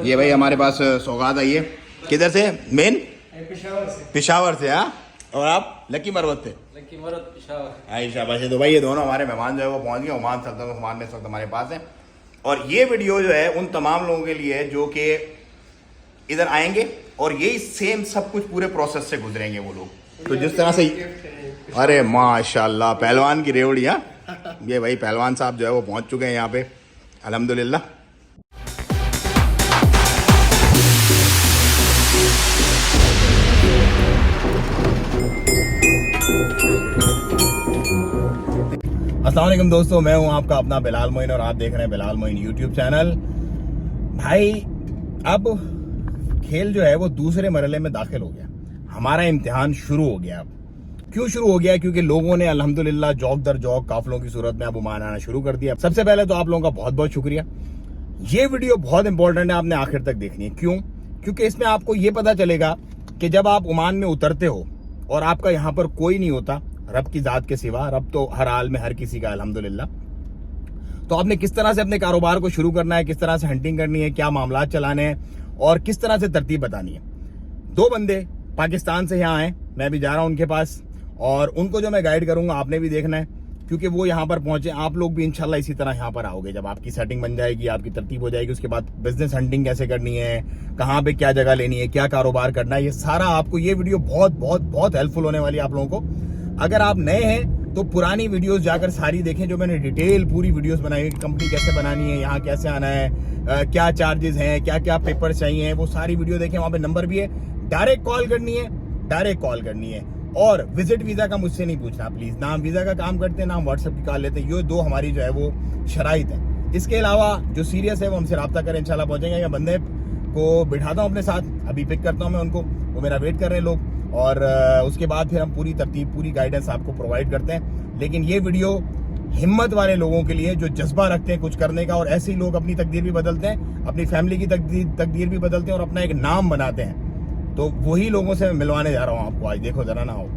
ये भाई हमारे पास सौगात आई है। किधर से? मेन पिशावर से। हाँ, और आप लकी मरवत थे? लकी मरवत पिशावर। आयशा बस। तो भाई ये दोनों हमारे मेहमान जो है वो पहुंच गए। ओमान सल्तनत ओमान में इस वक्त हमारे पास है। और ये वीडियो जो है उन तमाम लोगों के लिए है जो कि इधर आएंगे और यही सेम सब कुछ पूरे प्रोसेस से गुजरेंगे वो लोग। तो जिस तरह से, अरे माशाल्लाह, पहलवान की रेवड़ी। हाँ, ये भाई पहलवान साहब जो है वो पहुंच चुके हैं यहाँ पे अल्हम्दुलिल्लाह। अस्सलाम वालेकुम दोस्तों, मैं हूं आपका अपना बिलाल मोइन और आप देख रहे हैं बिलाल मोइन यूट्यूब चैनल। भाई अब खेल जो है वो दूसरे मरहले में दाखिल हो गया। हमारा इम्तिहान शुरू हो गया। अब क्यों शुरू हो गया? क्योंकि लोगों ने अल्हम्दुलिल्लाह जौक दर जौक काफिलों की सूरत में अब ओमान आना शुरू कर दिया। सबसे पहले तो आप लोगों का बहुत बहुत शुक्रिया। ये वीडियो बहुत इंपॉर्टेंट है, आपने आखिर तक देखनी है। क्यों? क्योंकि इसमें आपको ये पता चलेगा कि जब आप ओमान में उतरते हो और आपका यहाँ पर कोई नहीं होता रब की जात के सिवा, रब तो हर हाल में हर किसी का अल्हम्दुलिल्लाह, तो आपने किस तरह से अपने कारोबार को शुरू करना है, किस तरह से हंटिंग करनी है, क्या मामला चलाने हैं और किस तरह से तरतीब बतानी है। दो बंदे पाकिस्तान से यहाँ आए, मैं भी जा रहा हूँ उनके पास और उनको जो मैं गाइड करूंगा आपने भी देखना है, क्योंकि वो यहाँ पर पहुंचे। आप लोग भी इंशाल्लाह इसी तरह यहाँ पर आओगे। जब आपकी सेटिंग बन जाएगी, आपकी तरतीब हो जाएगी, उसके बाद बिजनेस हंटिंग कैसे करनी है, कहाँ पे क्या जगह लेनी है, क्या कारोबार करना है, ये सारा आपको ये वीडियो बहुत बहुत बहुत हेल्पफुल होने वाली है आप लोगों को। अगर आप नए हैं तो पुरानी वीडियोस जाकर सारी देखें, जो मैंने डिटेल पूरी वीडियोस बनाई है। कंपनी कैसे बनानी है, यहाँ कैसे आना है, क्या चार्जेस हैं, क्या क्या पेपर चाहिए, वो सारी वीडियो देखें। वहाँ पे नंबर भी है, डायरेक्ट कॉल करनी है, डायरेक्ट कॉल करनी है। और विजिट वीजा का मुझसे नहीं पूछना प्लीज, ना हम वीजा का काम करते हैं ना हम व्हाट्सएप की कॉल लेते हैं। ये दो हमारी जो है वो शराइत है। इसके अलावा जो सीरियस है वो हमसे रब्ता करें, इंशाल्लाह पहुंचेंगे। या बंदे को बिठाता हूँ अपने साथ, अभी पिक करता हूँ मैं उनको, वो मेरा वेट कर रहे हैं लोग, और उसके बाद फिर हम पूरी तरतीब पूरी गाइडेंस आपको प्रोवाइड करते हैं। लेकिन ये वीडियो हिम्मत वाले लोगों के लिए जो जज्बा रखते हैं कुछ करने का, और ऐसे ही लोग अपनी तकदीर भी बदलते हैं, अपनी फैमिली की तकदीर भी बदलते हैं और अपना एक नाम बनाते हैं। तो वही लोगों से मैं मिलवाने जा रहा हूँ आपको आज। देखो जरा ना हो।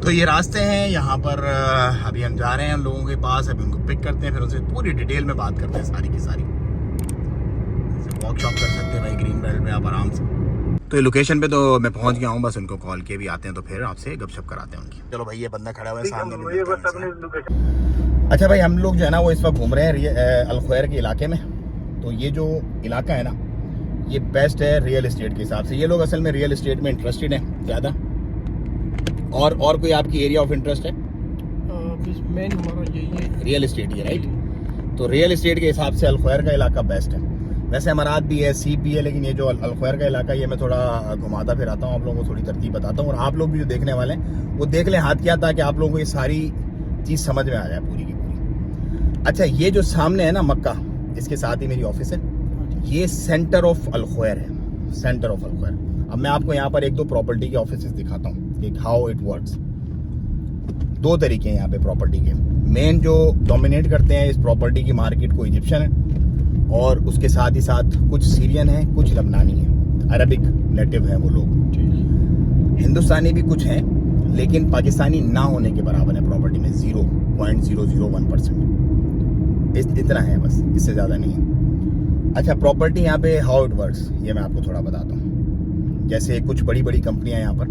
तो ये रास्ते हैं यहाँ पर, अभी हम जा रहे हैं हम लोगों के पास, अभी उनको पिक करते हैं, फिर उनसे पूरी डिटेल में बात करते हैं सारी की सारी। वर्कशॉप कर सकते हैं भाई ग्रीन बेल्ट में आप आराम से। तो ये लोकेशन पे तो मैं पहुंच गया हूँ, बस उनको कॉल किए भी आते हैं तो फिर आपसे गपशप कराते हैं उनकी। चलो भाई, ये बंदा खड़ा हुआ है सामने। अच्छा भाई, हम लोग जो है ना वो इस वक्त घूम रहे हैं अल-ख्वैर के इलाके में। तो ये जो इलाका है ना ये बेस्ट है रियल एस्टेट के हिसाब से। ये लोग असल में रियल एस्टेट में इंटरेस्टेड हैं ज़्यादा। और कोई आपकी एरिया ऑफ इंटरेस्ट है? मेन हमारा यही है, रियल एस्टेट ही है, राइट? तो रियल एस्टेट के हिसाब से अल-ख्वैर का इलाका बेस्ट है। वैसे अमारात भी है, सीप भी है, लेकिन ये जो अल-ख्वैर का इलाका ये मैं थोड़ा घुमाता फिराता हूँ, आप लोगों को थोड़ी तरतीब बताता हूँ। और आप लोग भी जो देखने वाले हैं वो देख लें हाथ क्या, ताकि आप लोगों को ये सारी चीज़ समझ में आ जाए पूरी की पूरी। अच्छा, ये जो सामने है ना मक्का, इसके साथ ही मेरी ऑफिस है। ये सेंटर ऑफ अल-ख्वैर है, सेंटर ऑफ अल-ख्वैर। अब मैं आपको यहाँ पर एक दो प्रॉपर्टी के ऑफिस दिखाता हूँ कि हाउ इट वर्क्स। दो तरीके हैं यहाँ पे प्रॉपर्टी के। मेन जो डोमिनेट करते हैं इस प्रॉपर्टी की मार्केट को इजिप्शियन है, और उसके साथ ही साथ कुछ सीरियन है, कुछ लबनानी है, अरबिक नेटिव है वो लोग। हिंदुस्तानी भी कुछ हैं, लेकिन पाकिस्तानी ना होने के बराबर है प्रॉपर्टी में, 0.001%। इतना है बस, इससे ज़्यादा नहीं है। अच्छा, प्रॉपर्टी यहाँ पे हाउ इट वर्क्स ये मैं आपको थोड़ा बताता हूँ। जैसे कुछ बड़ी बड़ी कंपनियाँ यहाँ पर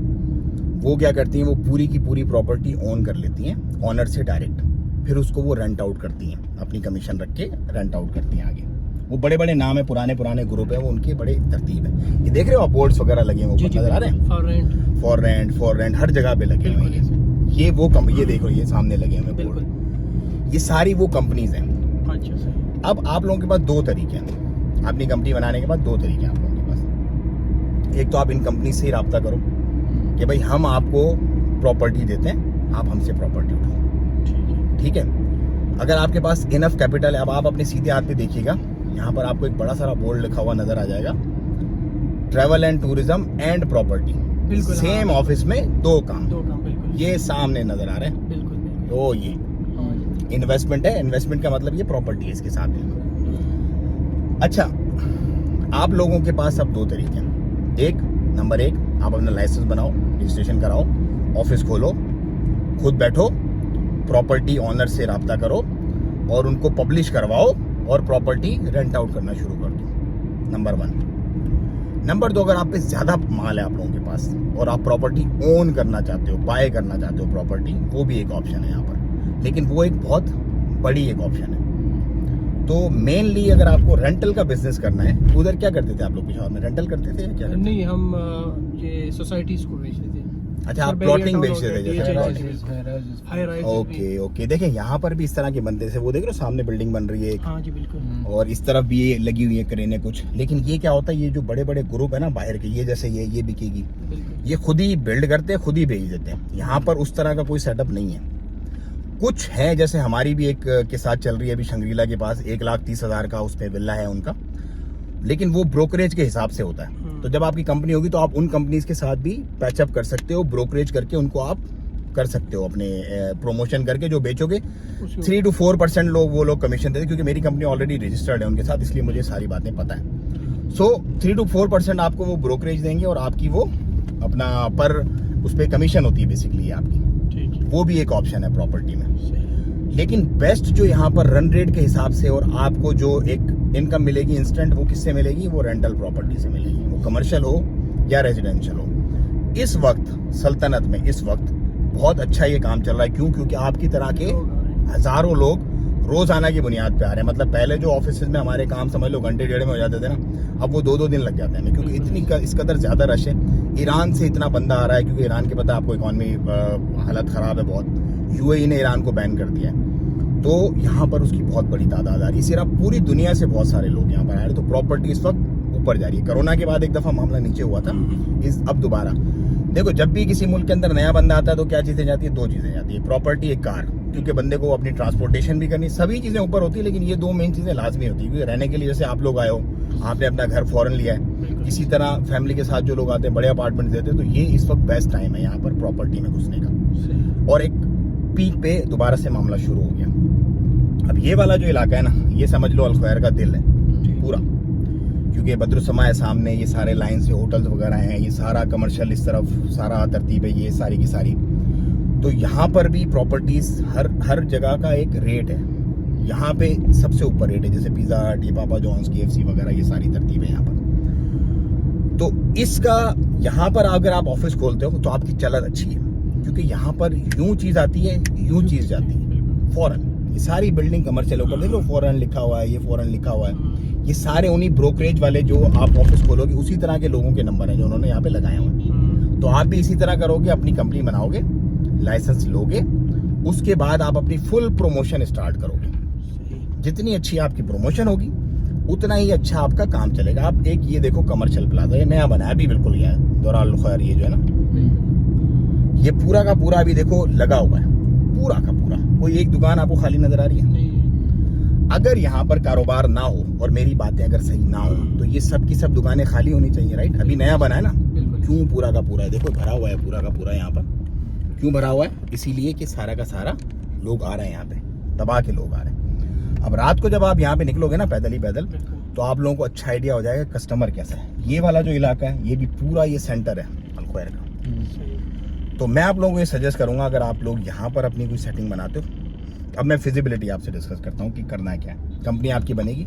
वो क्या करती हैं, वो पूरी की पूरी प्रॉपर्टी ओन कर लेती हैं ऑनर से डायरेक्ट, फिर उसको वो रेंट आउट करती हैं, अपनी कमीशन रख के रेंट आउट करती हैं आगे। वो बड़े बड़े नाम है, पुराने ग्रुप है वो, उनके बड़े तरतीब है। ये देख रहे हो आप, बोर्ड्स वगैरह लगे हुए नजर आ रहे हैं, फॉर रेंट हर जगह पे लगे हुए हैं। ये वो ये देखो, ये सामने लगे हुए बोर्ड, ये सारी वो कंपनीज हैं। अब आप लोगों के पास दो तरीके हैं, अपनी कंपनी बनाने के बाद दो तरीके हैं आप लोगों के पास। एक तो आप इन कंपनी से ही रब्ता करो कि भाई हम आपको प्रॉपर्टी देते हैं, आप हमसे प्रॉपर्टी उठाओ, ठीक है। अगर आपके पास इनफ कैपिटल है, अब आप अपने सीधे हाथ पे देखिएगा, यहाँ पर आपको एक बड़ा सारा बोर्ड लिखा हुआ नजर आ जाएगा, travel and tourism and property. Same office में दो काम बिल्कुल। ये सामने नजर आ रहे हैं बिल्कुल। तो ये इन्वेस्टमेंट है, इन्वेस्टमेंट का मतलब ये प्रॉपर्टी है इसके साथ बिल्कुल। अच्छा, आप लोगों के पास अब दो तरीके हैं। नंबर एक, आप अपना लाइसेंस बनाओ, रजिस्ट्रेशन कराओ, ऑफिस खोलो, खुद बैठो, प्रॉपर्टी ऑनर से रब्ता करो और उनको पब्लिश करवाओ और प्रॉपर्टी रेंट आउट करना शुरू कर दो। नंबर 1। नंबर 2, अगर आप पे ज़्यादा माल है आप लोगों के पास और आप प्रॉपर्टी ओन करना चाहते हो, बाय करना चाहते हो प्रॉपर्टी, वो भी एक ऑप्शन है यहाँ पर, लेकिन वो एक बहुत बड़ी एक ऑप्शन है। तो मेनली अगर आपको रेंटल का बिजनेस करना है, उधर क्या करते थे आप लोग पिशावर में? रेंटल करते थे या क्या करते थे? नहीं, हम ये सोसाइटीज को बेचते थे। अच्छा, आप प्लॉटिंग बेचते थे जैसे? High rise. Okay okay. देखें यहाँ पर भी इस तरह के बनते थे, वो देख रहे हो सामने बिल्डिंग बन रही है एक, हाँ जी बिल्कुल। और इस तरफ भी ये लगी हुई है करेने कुछ। लेकिन ये क्या होता है, ये जो बड़े बड़े ग्रुप है ना बाहर के, ये जैसे ये बिकेगी, ये खुद ही बिल्ड करते हैं, खुद ही बेच देते हैं। यहाँ पर उस तरह का कोई सेटअप नहीं है। कुछ है, जैसे हमारी भी एक के साथ चल रही है अभी शंग्रीला के पास, 1,30,000 का उस पे विला है उनका, लेकिन वो ब्रोकरेज के हिसाब से होता है। तो जब आपकी कंपनी होगी तो आप उन कंपनीज के साथ भी पैचअप कर सकते हो, ब्रोकरेज करके उनको आप कर सकते हो, अपने प्रमोशन करके जो बेचोगे 3 to 4% वो लोग कमीशन देते हैं, क्योंकि मेरी कंपनी ऑलरेडी रजिस्टर्ड है उनके साथ, इसलिए मुझे सारी बातें पता है। सो 3 to 4% आपको वो ब्रोकरेज देंगे और आपकी वो अपना पर उस पर कमीशन होती है बेसिकली आपकी। वो भी एक ऑप्शन है प्रॉपर्टी में। लेकिन बेस्ट जो यहाँ पर रन रेट के हिसाब से और आपको जो एक इनकम मिलेगी इंस्टेंट, वो किससे मिलेगी? वो रेंटल प्रॉपर्टी से मिलेगी, वो कमर्शियल हो या रेजिडेंशियल हो। इस वक्त सल्तनत में इस वक्त बहुत अच्छा ये काम चल रहा है। क्यों? क्योंकि आपकी तरह के हजारों लोग रोजाना की बुनियाद पे आ रहे हैं। मतलब पहले जो ऑफिस में हमारे काम समझ लो घंटे डेढ़ में हो जाते थे ना, अब वो 2-2 दिन लग जाते हैं, क्योंकि इतनी इस कदर ज्यादा रश है। ईरान से इतना बंदा आ रहा है, क्योंकि ईरान के पता है आपको इकॉनमी हालत खराब है बहुत। यूएई ने ईरान को बैन कर दिया है, तो यहाँ पर उसकी बहुत बड़ी तादाद आ रही है। सिर्फ पूरी दुनिया से बहुत सारे लोग यहाँ पर आ रहे हैं। तो प्रॉपर्टी इस वक्त ऊपर जा रही है। कोरोना के बाद एक दफा मामला नीचे हुआ था, अब दोबारा देखो, जब भी किसी मुल्क के अंदर नया बंदा आता है तो क्या चीजें जाती है? 2 चीजें जाती है, प्रॉपर्टी, एक कार, क्योंकि बंदे को अपनी ट्रांसपोर्टेशन भी करनी, सभी चीजें ऊपर होती है, लेकिन ये 2 मेन चीजें लाजमी होती है। क्योंकि रहने के लिए, जैसे आप लोग आए हो, आपने अपना घर फौरन लिया है, इसी तरह फैमिली के साथ जो लोग आते हैं बड़े अपार्टमेंट देते हैं, तो ये इस वक्त बेस्ट टाइम है यहाँ पर प्रॉपर्टी में घुसने का। और एक पीक पे दोबारा से मामला शुरू हो गया। अब ये वाला जो इलाका है ना, ये समझ लो अल-ख्वायर का दिल है पूरा, क्योंकि बद्रुस्समा है सामने, ये सारे लाइन से होटल्स वगैरह हैं, ये सारा कमर्शियल इस तरफ सारा तरतीब है, ये सारी की सारी। तो यहाँ पर भी प्रॉपर्टीज हर जगह का एक रेट है। यहाँ पे सबसे ऊपर रेट है, जैसे पिज़्ज़ा हट, ये पापा जॉन्स, KFC वगैरह, ये सारी तरतीब है यहाँ पर। तो इसका यहाँ पर अगर आप ऑफिस खोलते हो तो आपकी चलत अच्छी है, क्योंकि यहाँ पर यूं चीज आती है, यूं चीज जाती है फौरन। ये सारी बिल्डिंग कमर्शियल ऊपर देख लो, फौरन लिखा हुआ है, ये फौरन लिखा हुआ है। ये सारे उन्हीं ब्रोकरेज वाले जो आप ऑफिस खोलोगे उसी तरह के लोगों के नंबर हैं जो उन्होंने यहाँ पे लगाए हुए हैं। तो आप भी इसी तरह करोगे, अपनी कंपनी बनाओगे, लाइसेंस लोगे, उसके बाद आप अपनी फुल प्रमोशन स्टार्ट करोगे। जितनी अच्छी आपकी प्रमोशन होगी उतना ही अच्छा आपका काम चलेगा। आप एक ये देखो कमर्शियल प्लाजा, ये नया बना है अभी, बिल्कुल ये है दौरान अल-ख्वायर, ये जो है ना, ये पूरा का पूरा अभी देखो लगा हुआ है, पूरा का पूरा। कोई एक दुकान आपको खाली नजर आ रही है? अगर यहाँ पर कारोबार ना हो और मेरी बातें अगर सही ना हो तो ये सब की सब दुकानें खाली होनी चाहिए, राइट? अभी नया बना है ना, क्यों पूरा का पूरा है देखो भरा हुआ है, पूरा का पूरा यहाँ पर। क्यों भरा हुआ है? इसीलिए कि सारा का सारा लोग आ रहे हैं यहाँ पे, दबा के लोग आ रहे हैं। अब रात को जब आप यहाँ पे निकलोगे ना पैदल ही पैदल, तो आप लोगों को अच्छा आइडिया हो जाएगा कस्टमर कैसा है। ये वाला जो इलाका है ये भी पूरा ये सेंटर है अल-ख्वायर का। तो मैं आप लोगों को ये सजेस्ट करूंगा, अगर आप लोग यहाँ पर अपनी कोई सेटिंग बनाते हो, अब मैं फिजिबिलिटी आपसे डिस्कस करता हूँ कि करना है क्या है। कंपनी आपकी बनेगी,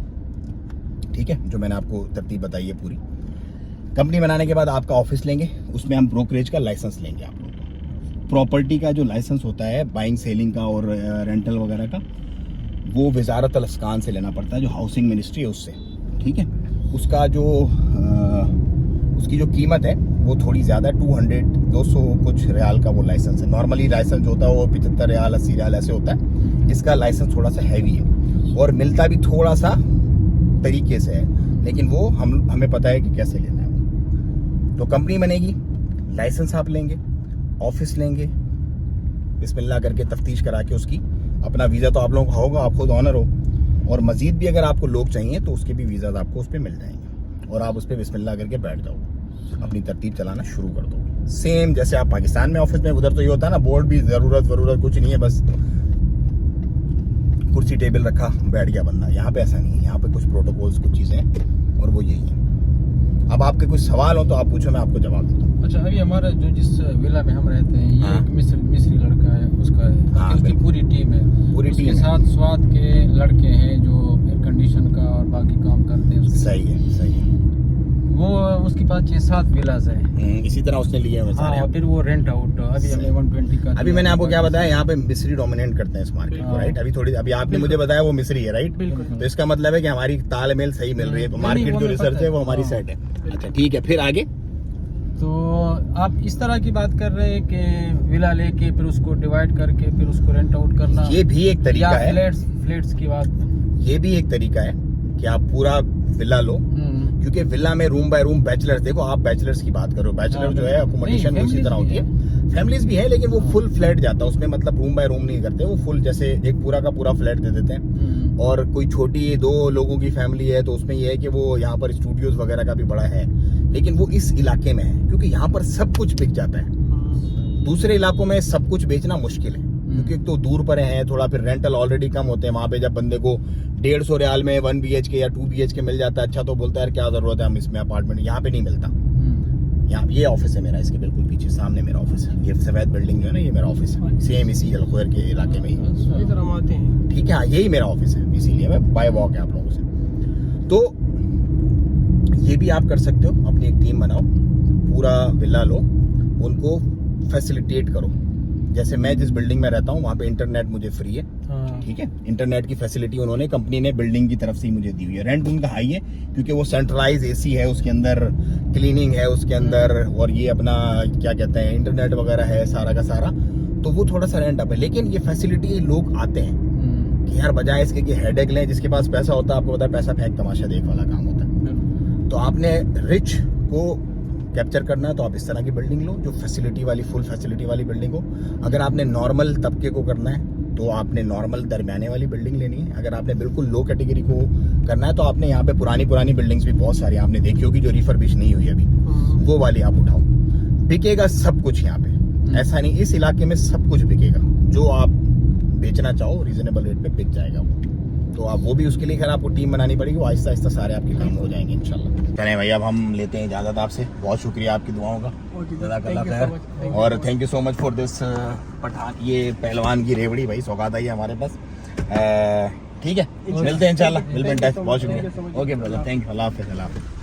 ठीक है, जो मैंने आपको तरतीब बताई है पूरी। कंपनी बनाने के बाद आपका ऑफिस लेंगे, उसमें हम ब्रोकरेज का लाइसेंस लेंगे आप लोगों को। प्रॉपर्टी का जो लाइसेंस होता है बाइंग सेलिंग का और रेंटल वगैरह का, वो वजारत अल-अस्कान से लेना पड़ता है, जो हाउसिंग मिनिस्ट्री है उससे, ठीक है। उसका जो उसकी जो कीमत है वो थोड़ी ज़्यादा, 200 कुछ रियाल का वो लाइसेंस है। नॉर्मली लाइसेंस होता है वो 75 रियाल 80 रियाल ऐसे होता है। इसका लाइसेंस थोड़ा सा हैवी है और मिलता भी थोड़ा सा तरीके से है, लेकिन वो हमें पता है कि कैसे लेना है वो। तो कंपनी बनेगी, लाइसेंस आप लेंगे, ऑफिस लेंगे, बिस्मिल्लाह करके तफ्तीश करा के उसकी अपना वीज़ा तो आप लोगों का होगा, आप खुद ऑनर हो, और मजीद भी अगर आपको लोग चाहिए तो उसके भी वीज़ा आपको उस पर मिल जाएंगे और आप उस पर बिस्मिल्लाह करके बैठ जाओ, अपनी तरतीब चलाना शुरू कर दो। सेम जैसे आप पाकिस्तान में ऑफिस में, उधर तो ये होता है ना, बोर्ड भी ज़रूरत कुछ नहीं है, बस कुर्सी टेबल रखा बैठ गया बंदा। यहाँ पे ऐसा नहीं है, यहाँ पे कुछ प्रोटोकॉल्स, कुछ चीज़ें हैं और वो यही है। अब आपके कुछ सवाल हो तो आप पूछो, मैं आपको जवाब देता हूँ। अच्छा, अभी हमारा जो जिस विला में हम रहते हैं, ये एक मिस्री लड़का है, उसका है, हाँ, उसकी पूरी टीम है, पूरी उसके टीम साथ स्वाद के लड़के हैं जो एयर कंडीशन का और बाकी काम करते हैं। सही है, सही है। वो उसके पास 6-7 विलास है। इसी तरह उसने लिए हुए सारे। हाँ, फिर वो रेंट आउट अभी हमने 120 का अभी मैंने आपको क्या बताया, यहाँ पे मिस्री डोमिनेट करते हैं इस मार्केट को, हाँ। राइट? अभी आपने मुझे बताया वो मिस्री है, राइट? बिल्कुल। तो इसका मतलब है कि हमारी तालमेल सही मिल रही है, तो नहीं, मार्केट वो जो हमें रिसर्च पता है वो है। हमारी हाँ। सेट है। अच्छा ठीक है, फिर आगे? तो आप इस तरह की बात कर रहे हैं कि विला लेके फिर उसको डिवाइड करके फिर उसको रेंट आउट करना, ये भी एक तरीका या है, फ्लैट्स की बात। ये भी एक तरीका है कि आप पूरा विला लो, क्योंकि विला में रूम बाय रूम बैचलर्स, देखो आप बैचलर्स की बात करो, बैचलर हाँ, जो है अकोमोडेशन नहीं, उसी तरह होती है, फैमिलीज भी है, लेकिन वो फुल फ्लैट जाता है उसमें, मतलब रूम बाय रूम नहीं करते वो, फुल जैसे एक पूरा का पूरा फ्लैट दे देते हैं। और कोई छोटी 2 लोगों की फैमिली है तो उसमें ये है कि वो यहाँ पर स्टूडियोज वगैरह का भी बड़ा है, लेकिन वो इस इलाके में है क्योंकि यहाँ पर सब कुछ बिक जाता है। दूसरे इलाकों में सब कुछ बेचना मुश्किल है, क्योंकि एक तो दूर पर है थोड़ा, फिर रेंटल ऑलरेडी कम होते हैं वहाँ पे। जब बंदे को 150 रियाल में 1 BHK या 2 BHK मिल जाता है, अच्छा तो बोलता है यार क्या जरूरत है हम इसमें अपार्टमेंट, यहाँ पे नहीं मिलता। यहाँ ये ऑफिस है मेरा, इसके बिल्कुल पीछे सामने मेरा ऑफिस है, ये सफेद बिल्डिंग जो है ना, ये मेरा ऑफिस है, सेम इसी अलखैर के इलाके में ही, इधर हम आते हैं। ठीक है? हाँ, यही मेरा ऑफिस है, इसीलिए मैं बाय वॉक है आप लोगों से। तो ये भी आप कर सकते हो, अपनी एक टीम बनाओ, पूरा विला लो, उनको फैसिलिटेट करो। जैसे मैं जिस बिल्डिंग में रहता हूँ वहाँ पे इंटरनेट मुझे फ्री है, ठीक है? इंटरनेट की फैसिलिटी उन्होंने, कंपनी ने बिल्डिंग की तरफ से ही मुझे दी हुई है। रेंट उनका हाई है क्योंकि वो सेंट्रलाइज AC है, उसके अंदर क्लीनिंग है उसके अंदर, और ये अपना क्या कहते हैं इंटरनेट वगैरह है सारा का सारा, तो वो थोड़ा सा रेंट अप है। लेकिन ये फैसिलिटी लोग आते हैं कि यार बजाय इसके कि हेडेक लें, जिसके पास पैसा होता है आपको पता है पैसा फेंक तमाशा देख वाला काम होता है। तो आपने रिच को कैप्चर करना है तो आप इस तरह की बिल्डिंग लो जो फैसिलिटी वाली, फुल फैसिलिटी वाली बिल्डिंग हो। अगर आपने नॉर्मल तबके को करना है तो आपने नॉर्मल दरमियाने वाली बिल्डिंग लेनी है। अगर आपने बिल्कुल लो कैटेगरी को करना है तो आपने यहाँ पे पुरानी बिल्डिंग्स भी बहुत सारी आपने देखी होगी जो रिफर्बिश नहीं हुई अभी, वो वाली आप उठाओ। बिकेगा सब कुछ यहाँ पे, ऐसा नहीं, इस इलाके में सब कुछ बिकेगा, जो आप बेचना चाहो रीजनेबल रेट पे बिक जाएगा वो। तो आप वो भी, उसके लिए खैर आपको टीम बनानी पड़ेगी, वो आहिस्ता आहिस्ता सारे आपके काम हो जाएंगे इंशाल्लाह। चले भैया, अब हम लेते हैं इजाज़त आपसे, बहुत शुक्रिया आपकी दुआओं का, जज़ाकल्लाह खैर, और thank you so much for this Pathan, ये पहलवान की रेवड़ी भाई सौगात आई है हमारे पास। ठीक है, मिलते हैं इंशाल्लाह, मिलते हैं, बहुत शुक्रिया। ओके ब्रदर, थैंक यू, अल्लाह हाफ़िज़।